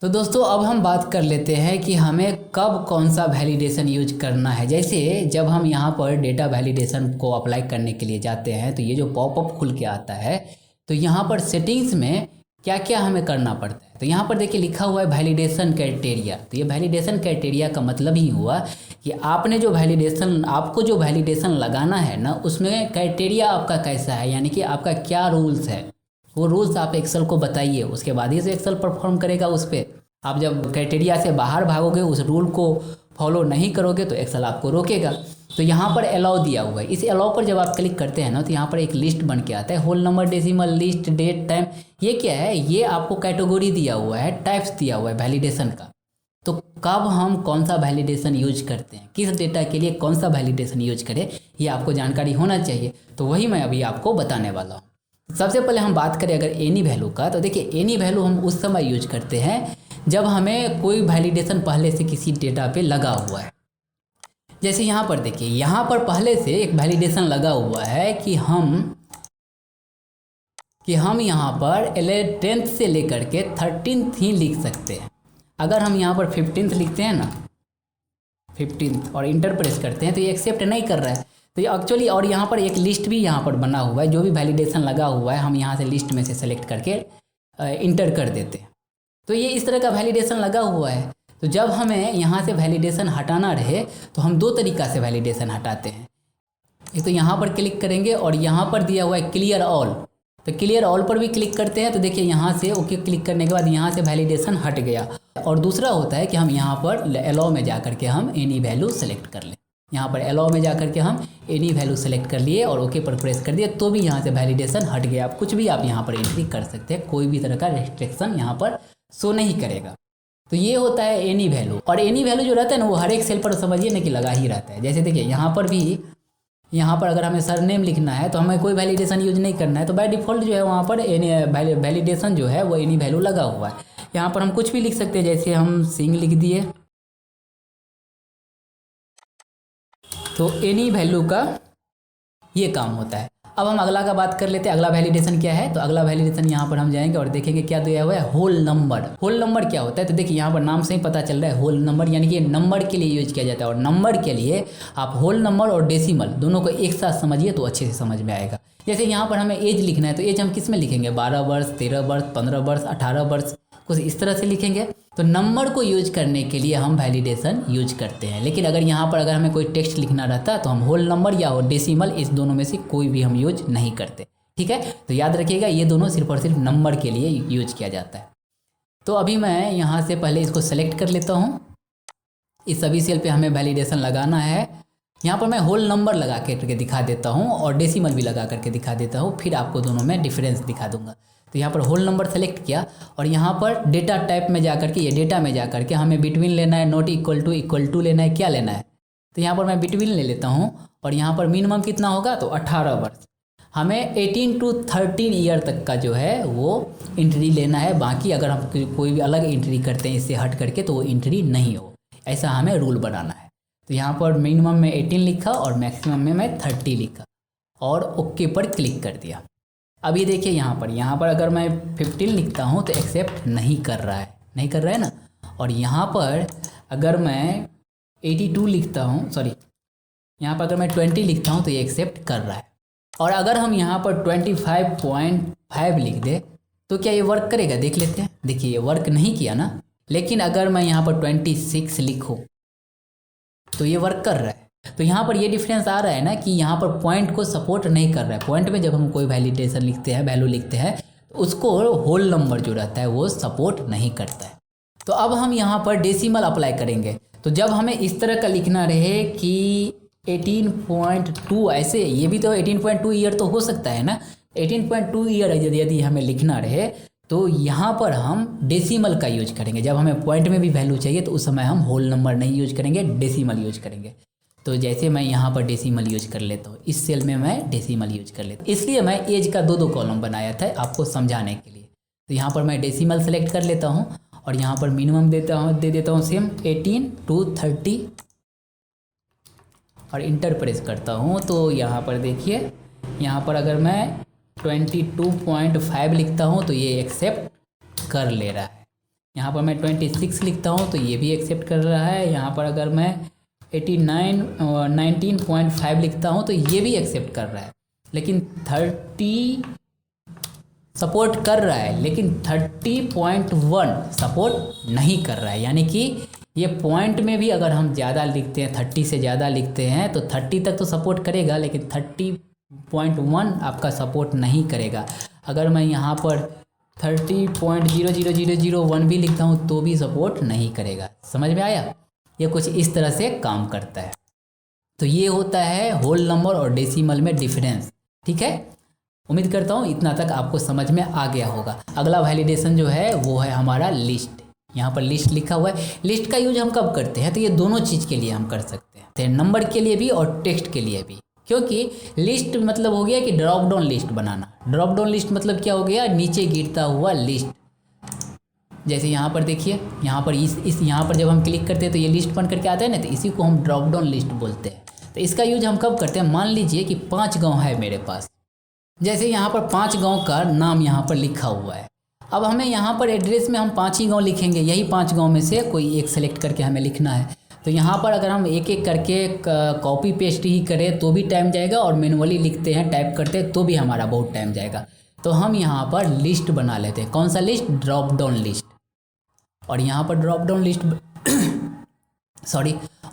तो दोस्तों अब हम बात कर लेते हैं कि हमें कब कौन सा वैलिडेशन यूज करना है। जैसे जब हम यहाँ पर डेटा वैलिडेशन को अप्लाई करने के लिए जाते हैं तो ये जो पॉपअप खुल के आता है तो यहाँ पर सेटिंग्स में क्या क्या हमें करना पड़ता है। तो यहाँ पर देखिए लिखा हुआ है वैलिडेशन क्राइटेरिया। तो ये वैलिडेशन क्राइटेरिया का मतलब ही हुआ कि आपने जो आपको जो वैलिडेशन लगाना है ना, उसमें क्राइटेरिया आपका कैसा है, यानी कि आपका क्या रूल्स है। वो रूल्स आप एक्सेल को बताइए, उसके बाद ही से एक्सेल परफॉर्म करेगा उस पर। आप जब क्राइटेरिया से बाहर भागोगे, उस रूल को फॉलो नहीं करोगे तो एक्सेल आपको रोकेगा। तो यहाँ पर अलाउ दिया हुआ है। इस अलाउ पर जब आप क्लिक करते हैं ना तो यहाँ पर एक लिस्ट बन के आता है, whole number, decimal, list, date, time. ये क्या है? ये आपको कैटेगरी दिया हुआ है, टाइप्स दिया हुआ है वैलिडेशन का। तो कब हम कौन सा वैलिडेशन यूज करते हैं, किस डेटा के लिए कौन सा वैलिडेशन यूज करें, ये आपको जानकारी होना चाहिए। तो वही मैं अभी आपको बताने वाला हूँ। सबसे पहले हम बात करें अगर एनी वैल्यू का, तो देखिए एनी वैल्यू हम उस समय यूज करते हैं जब हमें कोई वैलिडेशन पहले से किसी डेटा पे लगा हुआ है। जैसे यहाँ पर देखिए, यहाँ पर पहले से एक वैलिडेशन लगा हुआ है कि हम यहाँ पर 10th से लेकर के 13th ही लिख सकते हैं। अगर हम यहाँ पर 15th लिखते हैं ना, 15th और इंटर प्रेस करते हैं तो ये एक्सेप्ट नहीं कर रहा है। तो ये एक्चुअली, और यहाँ पर एक लिस्ट भी यहाँ पर बना हुआ है, जो भी वैलिडेशन लगा हुआ है हम यहाँ से लिस्ट में से सेलेक्ट करके इंटर कर देते हैं। तो ये इस तरह का वैलिडेशन लगा हुआ है। तो जब हमें यहाँ से वैलिडेशन हटाना रहे तो हम दो तरीक़ा से वैलिडेशन हटाते हैं। एक तो यहाँ पर क्लिक करेंगे और यहाँ पर दिया हुआ है क्लियर ऑल, तो क्लियर ऑल पर भी क्लिक करते हैं तो देखिए यहाँ से ओके क्लिक करने के बाद यहाँ से वैलिडेशन हट गया। और दूसरा होता है कि हम यहाँ पर अलाउ में जा करके हम एनी वैल्यू सेलेक्ट कर लें। यहाँ पर अलाउ में जा करके हम एनी वैल्यू सेलेक्ट कर लिए और ओके पर प्रेस कर दिए तो भी यहाँ से वैलिडेशन हट गया। आप कुछ भी आप यहाँ पर एंट्री कर सकते हैं, कोई भी तरह का रेस्ट्रिक्शन यहाँ पर शो नहीं करेगा। तो ये होता है एनी वैल्यू। और एनी वैल्यू जो रहता है ना, वो हर एक सेल पर समझिए ना कि लगा ही रहता है। जैसे देखिए यहाँ पर भी, यहाँ पर अगर हमें सरनेम लिखना है तो हमें कोई वैलिडेशन यूज नहीं करना है, तो बाय डिफ़ॉल्ट जो है वहाँ पर वैलिडेशन जो है वो एनी वैल्यू लगा हुआ है। यहाँ पर हम कुछ भी लिख सकते हैं, जैसे हम सिंह लिख दिए तो एनी वैल्यू का ये काम होता है। अब हम अगला का बात कर लेते हैं। अगला वैलिडेशन क्या है? तो अगला वैलिडेशन यहाँ पर हम जाएंगे और देखेंगे क्या दिया हुआ है, होल नंबर। होल नंबर क्या होता है? तो देखिए यहाँ पर नाम से ही पता चल रहा है होल नंबर, यानी कि ये नंबर के लिए यूज किया जाता है। और नंबर के लिए आप होल नंबर और डेसिमल दोनों को एक साथ समझिए तो अच्छे से समझ में आएगा। जैसे यहाँ पर हमें एज लिखना है तो एज हम किस में लिखेंगे? 12 वर्ष, 13 वर्ष, 15 वर्ष, 18 वर्ष, कुछ इस तरह से लिखेंगे। तो नंबर को यूज करने के लिए हम वैलिडेशन यूज करते हैं। लेकिन अगर यहाँ पर अगर हमें कोई टेक्स्ट लिखना रहता है तो हम होल नंबर या डेसिमल, इस दोनों में से कोई भी हम यूज नहीं करते। ठीक है, तो याद रखिएगा ये दोनों सिर्फ और सिर्फ नंबर के लिए यूज किया जाता है। तो अभी मैं यहाँ से पहले इसको सेलेक्ट कर लेता हूँ। इस सभी सेल पे हमें वैलिडेशन लगाना है। यहाँ पर मैं होल नंबर लगा करके दिखा देता हूँ और डेसिमल भी लगा करके दिखा देता हूँ, फिर आपको दोनों में डिफरेंस दिखा दूंगा। तो यहाँ पर होल नंबर सेलेक्ट किया और यहाँ पर डेटा टाइप में जा करके, ये डेटा में जा करके हमें बिटवीन लेना है, नॉट इक्वल टू लेना है, क्या लेना है? तो यहाँ पर मैं बिटवीन ले लेता हूँ और यहाँ पर मिनिमम कितना होगा? तो 18 वर्ष। हमें 18 to 13 ईयर तक का जो है वो एंट्री लेना है। बाकी अगर हम कोई भी अलग एंट्री करते हैं इससे हट करके तो वो एंट्री नहीं हो, ऐसा हमें रूल बनाना है। तो यहाँ पर मिनिमम में 18 लिखा और मैक्सिमम में मैं 30 लिखा और ओके पर क्लिक कर दिया। अभी देखिए यहाँ पर अगर मैं 15 लिखता हूँ तो एक्सेप्ट नहीं कर रहा है ना। और यहाँ पर अगर मैं 82 लिखता हूँ, सॉरी, यहाँ पर अगर मैं 20 लिखता हूँ तो ये एक्सेप्ट कर रहा है। और अगर हम यहाँ पर 25.5 लिख दे तो क्या ये वर्क करेगा? देख लेते हैं। देखिए ये वर्क नहीं किया ना। लेकिन अगर मैं यहाँ पर 26 लिखूँ तो ये वर्क कर रहा है। तो यहाँ पर ये डिफरेंस आ रहा है ना कि यहाँ पर पॉइंट को सपोर्ट नहीं कर रहा है। पॉइंट में जब हम कोई वैलिडेशन लिखते हैं, वैल्यू लिखते हैं, तो उसको होल नंबर जो रहता है वो सपोर्ट नहीं करता है। तो अब हम यहाँ पर डेसिमल अप्लाई करेंगे। तो जब हमें इस तरह का लिखना रहे कि 18.2, ऐसे ये भी तो 18.2 ईयर तो हो सकता है ना। 18.2 ईयर यदि हमें लिखना रहे तो यहाँ पर हम डेसिमल का यूज करेंगे। जब हमें पॉइंट में भी वैल्यू चाहिए तो उस समय हम होल नंबर नहीं यूज करेंगे, डेसिमल यूज करेंगे। तो जैसे मैं यहाँ पर डेसिमल यूज कर लेता हूँ, इस सेल में मैं डेसिमल यूज कर लेता हूँ। इसलिए मैं एज का दो कॉलम बनाया था आपको समझाने के लिए। तो यहाँ पर मैं डेसिमल सेलेक्ट कर लेता हूँ और यहाँ पर मिनिमम दे देता हूँ सेम 18 to 30 और इंटर प्रेस करता हूँ। तो यहाँ पर देखिए, यहाँ पर अगर मैं 22.5 लिखता हूँ तो ये एक्सेप्ट कर ले रहा है। यहाँ पर मैं 26 लिखता हूँ तो ये भी एक्सेप्ट कर रहा है। यहाँ पर अगर मैं 19.5 लिखता हूँ तो ये भी एक्सेप्ट कर रहा है। लेकिन 30 सपोर्ट कर रहा है, लेकिन 30.1 सपोर्ट नहीं कर रहा है। यानी कि ये पॉइंट में भी अगर हम ज़्यादा लिखते हैं, 30 से ज़्यादा लिखते हैं तो 30 तक तो सपोर्ट करेगा, लेकिन 30.1 आपका सपोर्ट नहीं करेगा। अगर मैं यहाँ पर 30.00001 भी लिखता हूँ तो भी सपोर्ट नहीं करेगा। समझ में आया? ये कुछ इस तरह से काम करता है। तो ये होता है होल नंबर और डेसिमल में डिफरेंस। ठीक है, उम्मीद करता हूँ इतना तक आपको समझ में आ गया होगा। अगला वैलिडेशन जो है वो है हमारा लिस्ट। यहाँ पर लिस्ट लिखा हुआ है। लिस्ट का यूज हम कब करते हैं? तो ये दोनों चीज़ के लिए हम कर सकते हैं, नंबर के लिए भी और टेक्स्ट के लिए भी। क्योंकि लिस्ट मतलब हो गया कि ड्रॉप डाउन लिस्ट बनाना। ड्रॉप डाउन लिस्ट मतलब क्या हो गया? नीचे गिरता हुआ लिस्ट। जैसे यहाँ पर देखिए, यहाँ पर इस यहाँ पर जब हम क्लिक करते हैं तो ये लिस्ट बन करके आता है ना, तो इसी को हम ड्रॉप डाउन लिस्ट बोलते हैं। तो इसका यूज हम कब करते हैं? मान लीजिए कि 5 गाँव है मेरे पास। जैसे यहाँ पर 5 गाँव का नाम यहाँ पर लिखा हुआ है। अब हमें यहाँ पर एड्रेस में हम 5 ही गाँव लिखेंगे, यही 5 गाँव में से कोई एक सेलेक्ट करके हमें लिखना है। तो यहाँ पर अगर हम एक एक करके कॉपी पेस्ट ही करें तो भी टाइम जाएगा, और मैनुअली लिखते हैं, टाइप करते हैं तो भी हमारा बहुत टाइम जाएगा। तो हम यहाँ पर लिस्ट बना लेते हैं। कौन सा लिस्ट? Drop down list. और यहाँ पर ड्रॉप डाउन लिस्ट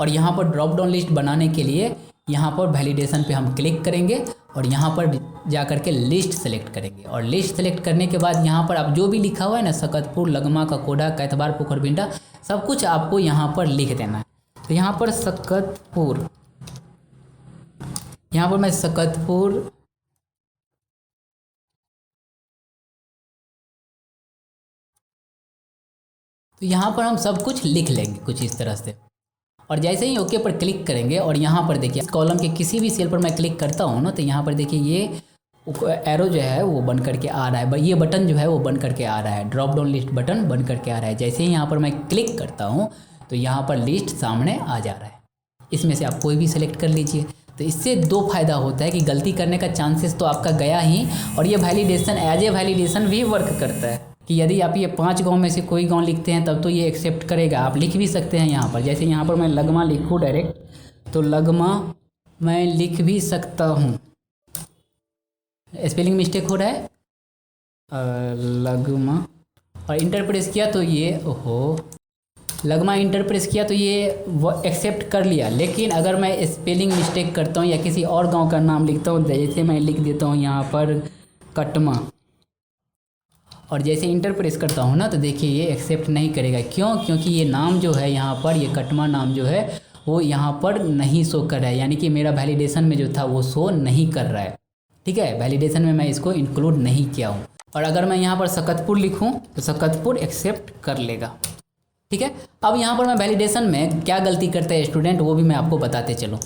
और यहाँ पर ड्रॉप डाउन लिस्ट बनाने के लिए यहाँ पर वैलिडेशन पे हम क्लिक करेंगे और यहाँ पर जा कर के लिस्ट सेलेक्ट करेंगे। और लिस्ट सेलेक्ट करने के बाद यहाँ पर आप जो भी लिखा हुआ है ना, सकतपुर, लगमा, ककोड़ा, कैथबार, पोखरबिंडा, सब कुछ आपको यहाँ पर लिख देना है। तो यहाँ पर सकतपुर, यहाँ पर मैं सकतपुर तो यहाँ पर हम सब कुछ लिख लेंगे कुछ इस तरह से। और जैसे ही ओके पर क्लिक करेंगे और यहाँ पर देखिए कॉलम के किसी भी सेल पर मैं क्लिक करता हूँ ना, तो यहाँ पर देखिए ये एरो जो है वो बन करके आ रहा है, ये बटन जो है वो बन करके आ रहा है, ड्रॉप डाउन लिस्ट बटन बन करके आ रहा है। जैसे ही यहाँ पर मैं क्लिक करता हूँ तो यहाँ पर लिस्ट सामने आ जा रहा है। इसमें से आप कोई भी सिलेक्ट कर लीजिए। तो इससे 2 फायदा होता है कि गलती करने का चांसेस तो आपका गया ही, और ये वैलिडेशन एज ए वैलिडेशन भी वर्क करता है कि यदि आप ये 5 गाँव में से कोई गाँव लिखते हैं तब तो ये एक्सेप्ट करेगा। आप लिख भी सकते हैं यहाँ पर, जैसे यहाँ पर मैं लगमा लिखूँ डायरेक्ट, तो लगमा मैं लिख भी सकता हूँ। स्पेलिंग मिस्टेक हो रहा है, लगमा, और इंटर प्रेस किया तो ये लगमा इंटर प्रेस किया तो ये एक्सेप्ट कर लिया। लेकिन अगर मैं स्पेलिंग मिस्टेक करता हूँ या किसी और गांव का नाम लिखता हूँ, जैसे मैं लिख देता हूँ यहाँ पर कटमा, और जैसे इंटर प्रेस करता हूँ ना, तो देखिए ये एक्सेप्ट नहीं करेगा। क्यों? क्योंकि ये नाम जो है यहाँ पर, ये कटमा नाम जो है वो यहाँ पर नहीं शो कर रहा है, यानी कि मेरा वैलिडेशन में जो था वो शो नहीं कर रहा है। ठीक है, वैलिडेशन में मैं इसको इंक्लूड नहीं किया हूँ। और अगर मैं यहाँ पर सकतपुर लिखूँ तो सकतपुर एक्सेप्ट कर लेगा। ठीक है, अब यहाँ पर मैं वैलिडेशन में क्या गलती करते हैं स्टूडेंट, वो भी मैं आपको बताते चलूँ।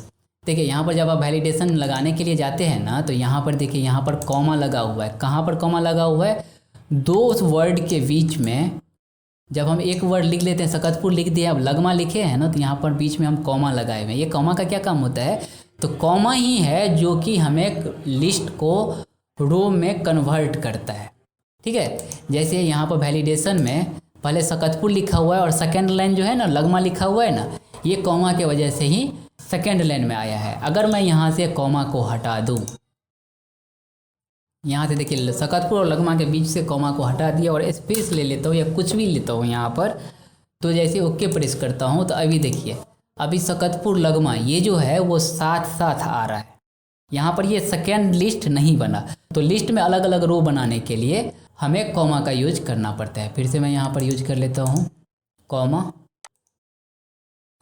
देखिए यहाँ पर जब आप वैलिडेशन लगाने के लिए जाते हैं ना, तो यहाँ पर देखिए यहाँ पर कॉमा लगा हुआ है। कहाँ पर कॉमा लगा हुआ है? 2 वर्ड के बीच में। जब हम एक वर्ड लिख लेते हैं, सकतपुर लिख दिया, अब लगमा लिखे हैं ना, तो यहाँ पर बीच में हम कॉमा लगाए हुए हैं। ये कॉमा का क्या काम होता है? तो कॉमा ही है जो कि हमें लिस्ट को रो में कन्वर्ट करता है। ठीक है, जैसे यहाँ पर वैलिडेशन में पहले सकतपुर लिखा हुआ है और सेकेंड लाइन जो है ना लगमा लिखा हुआ है ना, ये कॉमा के वजह से ही सेकेंड लाइन में आया है। अगर मैं यहाँ से कॉमा को हटा दूँ, यहाँ से देखिए सकतपुर और लगमा के बीच से कॉमा को हटा दिया और स्पेस ले लेता हूँ या कुछ भी लेता हूँ यहाँ पर, तो जैसे ओके प्रेस करता हूँ तो अभी देखिए अभी सकतपुर लगमा ये जो है वो साथ साथ आ रहा है। यहाँ पर ये सेकेंड लिस्ट नहीं बना। तो लिस्ट में अलग अलग रो बनाने के लिए हमें कॉमा का यूज करना पड़ता है। फिर से मैं यहाँ पर यूज कर लेता हूँ कॉमा,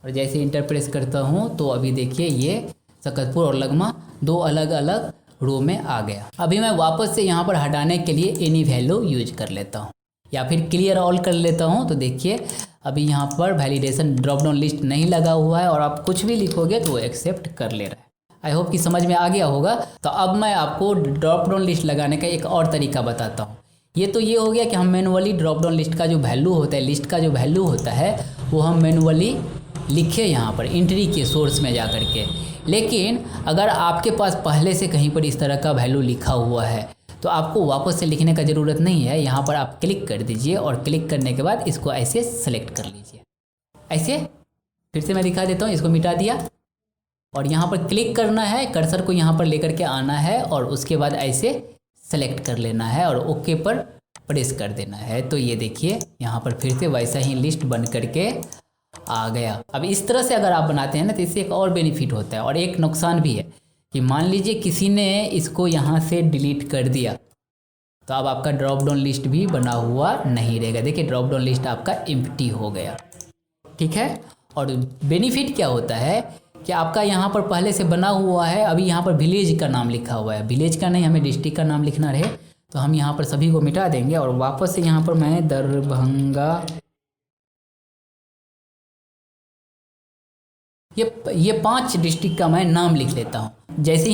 और जैसे इंटर प्रेस करता हूँ तो अभी देखिए ये सकतपुर और लगमा 2 अलग अलग रो में आ गया। अभी मैं वापस से यहाँ पर हटाने के लिए एनी वैल्यू यूज कर लेता हूँ या फिर क्लियर ऑल कर लेता हूँ। तो देखिए अभी यहाँ पर वैलिडेशन ड्रॉप डाउन लिस्ट नहीं लगा हुआ है और आप कुछ भी लिखोगे तो वो एक्सेप्ट कर ले रहा है। आई होप कि समझ में आ गया होगा। तो अब मैं आपको ड्रॉप डाउन लिस्ट लगाने का एक और तरीका बताता हूँ। ये हो गया कि हम मैनुअली ड्रॉप डाउन लिस्ट का जो वैल्यू होता है, लिस्ट का जो वैल्यू होता है वो हम मैनुअली लिखे यहाँ पर एंट्री के सोर्स में जा कर के। लेकिन अगर आपके पास पहले से कहीं पर इस तरह का वैल्यू लिखा हुआ है तो आपको वापस से लिखने का ज़रूरत नहीं है, यहाँ पर आप क्लिक कर दीजिए और क्लिक करने के बाद इसको ऐसे सेलेक्ट कर लीजिए। ऐसे फिर से मैं दिखा देता हूँ, इसको मिटा दिया और यहाँ पर क्लिक करना है, कर्सर को यहाँ पर लेकर के आना है और उसके बाद ऐसे सेलेक्ट कर लेना है और ओके पर प्रेस कर देना है। तो ये देखिए यहाँ पर फिर से वैसा ही लिस्ट बन करके आ गया। अब इस तरह से अगर आप बनाते हैं ना तो इससे एक और बेनिफिट होता है और एक नुकसान भी है कि मान लीजिए किसी ने इसको यहाँ से डिलीट कर दिया तो अब आपका ड्रॉप डाउन लिस्ट भी बना हुआ नहीं रहेगा। देखिए ड्रॉप डाउन लिस्ट आपका एम्प्टी हो गया, ठीक है। और बेनिफिट क्या होता है कि आपका यहाँ पर पहले से बना हुआ है, अभी यहाँ पर विलेज का नाम लिखा हुआ है, विलेज का नहीं, हमें डिस्ट्रिक्ट का नाम लिखना रहे तो हम यहाँ पर सभी को मिटा देंगे और वापस से यहाँ पर मैं दरभंगा, ये 5 डिस्ट्रिक्ट का मैं नाम लिख लेता हूँ। जैसे ही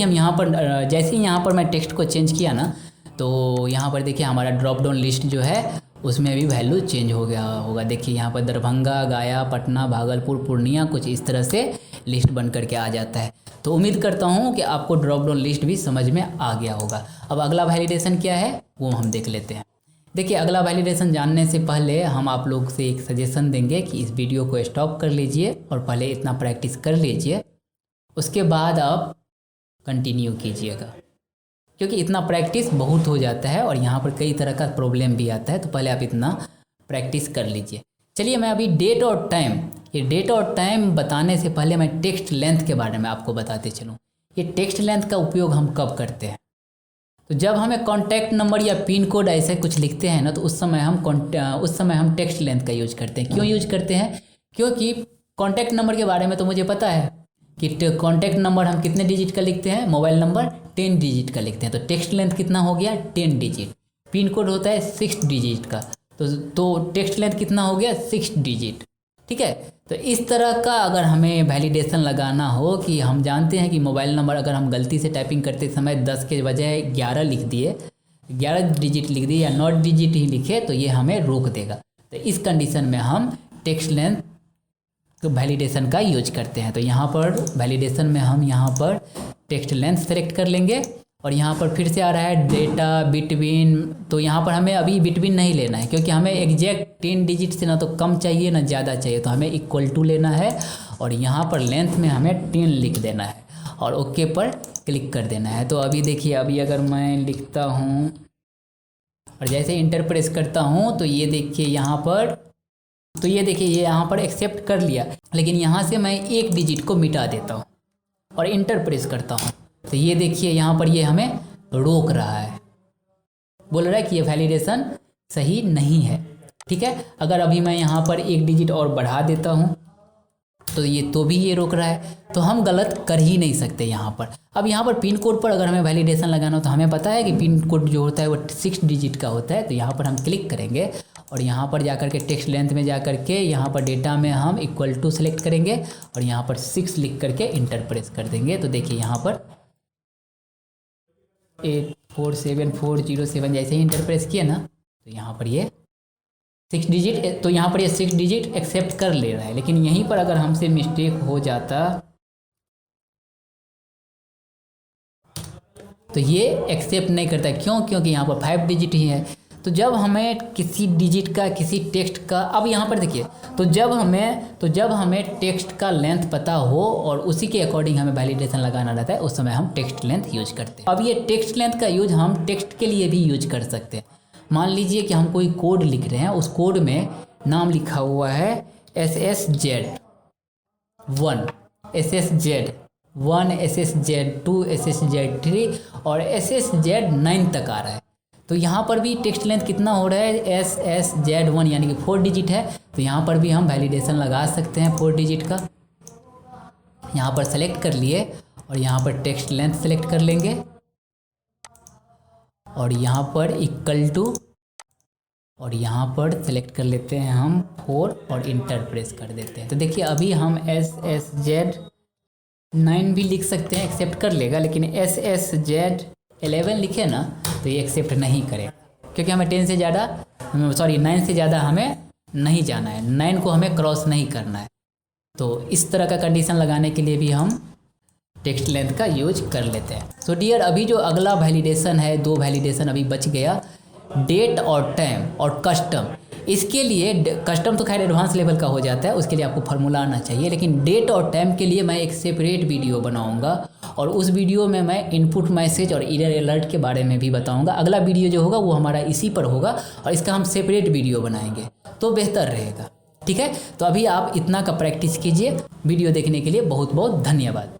यहाँ पर मैं टेक्स्ट को चेंज किया ना तो यहाँ पर देखिए हमारा ड्रॉप डाउन लिस्ट जो है उसमें भी वैल्यू चेंज हो गया होगा। देखिए यहाँ पर दरभंगा, गया, पटना, भागलपुर, पूर्णिया कुछ इस तरह से लिस्ट बन करके आ जाता है। तो उम्मीद करता हूँ कि आपको ड्रॉप डाउन लिस्ट भी समझ में आ गया होगा। अब अगला वैलिडेशन क्या है वो हम देख लेते हैं। देखिए अगला वैलिडेशन जानने से पहले हम आप लोग से एक सजेशन देंगे कि इस वीडियो को स्टॉप कर लीजिए और पहले इतना प्रैक्टिस कर लीजिए, उसके बाद आप कंटिन्यू कीजिएगा, क्योंकि इतना प्रैक्टिस बहुत हो जाता है और यहाँ पर कई तरह का प्रॉब्लम भी आता है। तो पहले आप इतना प्रैक्टिस कर लीजिए। चलिए मैं अभी डेट और टाइम, ये डेट और टाइम बताने से पहले मैं टेक्स्ट लेंथ के बारे में आपको बताते चलूँ। ये टेक्स्ट लेंथ का उपयोग हम कब करते हैं, तो जब हमें कॉन्टैक्ट नंबर या पिन कोड ऐसे कुछ लिखते हैं ना तो उस समय हम टेक्स्ट लेंथ का यूज करते हैं। क्यों यूज करते हैं, क्योंकि कॉन्टैक्ट नंबर के बारे में तो मुझे पता है कि कॉन्टैक्ट नंबर हम कितने डिजिट का लिखते हैं, मोबाइल नंबर 10 डिजिट का लिखते हैं। तो टेक्स्ट लेंथ कितना हो गया 10 डिजिट। पिन कोड होता है 6 डिजिट का, तो टेक्स्ट लेंथ कितना हो गया 6 डिजिट, ठीक है। तो इस तरह का अगर हमें वैलिडेशन लगाना हो कि हम जानते हैं कि मोबाइल नंबर अगर हम गलती से टाइपिंग करते समय 10 के बजाय 11 लिख दिए, 11 डिजिट लिख दिए या 9 डिजिट ही लिखे तो ये हमें रोक देगा। तो इस कंडीशन में हम टेक्स्ट लेंथ वैलिडेशन का यूज करते हैं। तो यहाँ पर वैलिडेशन में हम यहाँ पर टेक्स्ट लेंथ सेलेक्ट कर लेंगे और यहाँ पर फिर से आ रहा है डेटा बिटवीन, तो यहाँ पर हमें अभी बिटवीन नहीं लेना है क्योंकि हमें एग्जैक्ट 10 डिजिट से ना तो कम चाहिए ना ज़्यादा चाहिए, तो हमें इक्वल टू लेना है और यहाँ पर लेंथ में हमें 10 लिख देना है और ओके पर क्लिक कर देना है। तो अभी देखिए अभी अगर मैं लिखता हूँ और जैसे इंटर प्रेस करता हूँ तो ये देखिए यहाँ पर, तो ये देखिए ये यहाँ पर एक्सेप्ट कर लिया, लेकिन यहाँ से मैं 1 डिजिट को मिटा देता हूँ और इंटर प्रेस करता हूँ तो ये देखिए यहाँ पर ये हमें रोक रहा है, बोल रहा है कि ये वैलिडेशन सही नहीं है, ठीक है। अगर अभी मैं यहाँ पर 1 डिजिट और बढ़ा देता हूँ तो भी ये रोक रहा है, तो हम गलत कर ही नहीं सकते यहाँ पर। अब यहाँ पर पिन कोड पर अगर हमें वैलिडेशन लगाना हो तो हमें पता है कि पिन कोड जो होता है वो 6 डिजिट का होता है। तो यहाँ पर हम क्लिक करेंगे और यहाँ पर जाकर के टेक्स्ट लेंथ में जाकर के यहाँ पर डेटा में हम इक्वल टू सेलेक्ट करेंगे और यहाँ पर 6 लिख करके इंटर प्रेस कर देंगे। तो देखिए यहाँ पर 847407 जैसे ही इंटर प्रेस किया ना तो यहाँ पर ये 6 डिजिट, तो यहाँ पर ये 6 डिजिट एक्सेप्ट कर ले रहा है। लेकिन यहीं पर अगर हमसे मिस्टेक हो जाता तो ये एक्सेप्ट नहीं करता। क्यों, क्योंकि यहाँ पर 5 डिजिट ही है। तो जब हमें किसी डिजिट का किसी टेक्स्ट का, अब यहाँ पर देखिए, तो जब हमें टेक्स्ट का लेंथ पता हो और उसी के अकॉर्डिंग हमें वैलिडेशन लगाना रहता है उस समय हम टेक्स्ट लेंथ यूज करते हैं। अब ये टेक्स्ट लेंथ का यूज हम टेक्स्ट के लिए भी यूज कर सकते हैं। मान लीजिए कि हम कोई कोड लिख रहे हैं, उस कोड में नाम लिखा हुआ है SSZ1, SSZ1, SSZ2, SSZ3 और SSZ9 तक आ रहा है। तो यहाँ पर भी टेक्स्ट लेंथ कितना हो रहा है SSZ1 यानी कि 4 डिजिट है। तो यहाँ पर भी हम वैलिडेशन लगा सकते हैं 4 डिजिट का। यहाँ पर सेलेक्ट कर लिए और यहाँ पर टेक्स्ट लेंथ सेलेक्ट कर लेंगे और यहाँ पर इक्वल टू और यहाँ पर सेलेक्ट कर लेते हैं हम 4 और इंटर प्रेस कर देते हैं। तो देखिए अभी हम SSZ9 भी लिख सकते हैं, एक्सेप्ट कर लेगा, लेकिन SSZ11 लिखे ना तो ये एक्सेप्ट नहीं करेगा क्योंकि हमें 9 से ज़्यादा हमें नहीं जाना है, 9 को हमें क्रॉस नहीं करना है। तो इस तरह का कंडीशन लगाने के लिए भी हम टेक्स्ट लेंथ का यूज कर लेते हैं। सो डियर, अभी जो अगला वैलिडेशन है, 2 वैलिडेशन अभी बच गया, डेट और टाइम और कस्टम। इसके लिए कस्टम तो खैर एडवांस लेवल का हो जाता है, उसके लिए आपको फार्मूला आना चाहिए, लेकिन डेट और टाइम के लिए मैं एक सेपरेट वीडियो बनाऊंगा और उस वीडियो में मैं इनपुट मैसेज और एरर अलर्ट के बारे में भी बताऊंगा। अगला वीडियो जो होगा वो हमारा इसी पर होगा और इसका हम सेपरेट वीडियो बनाएंगे तो बेहतर रहेगा। ठीक है, तो अभी आप इतना का प्रैक्टिस कीजिए। वीडियो देखने के लिए बहुत बहुत धन्यवाद।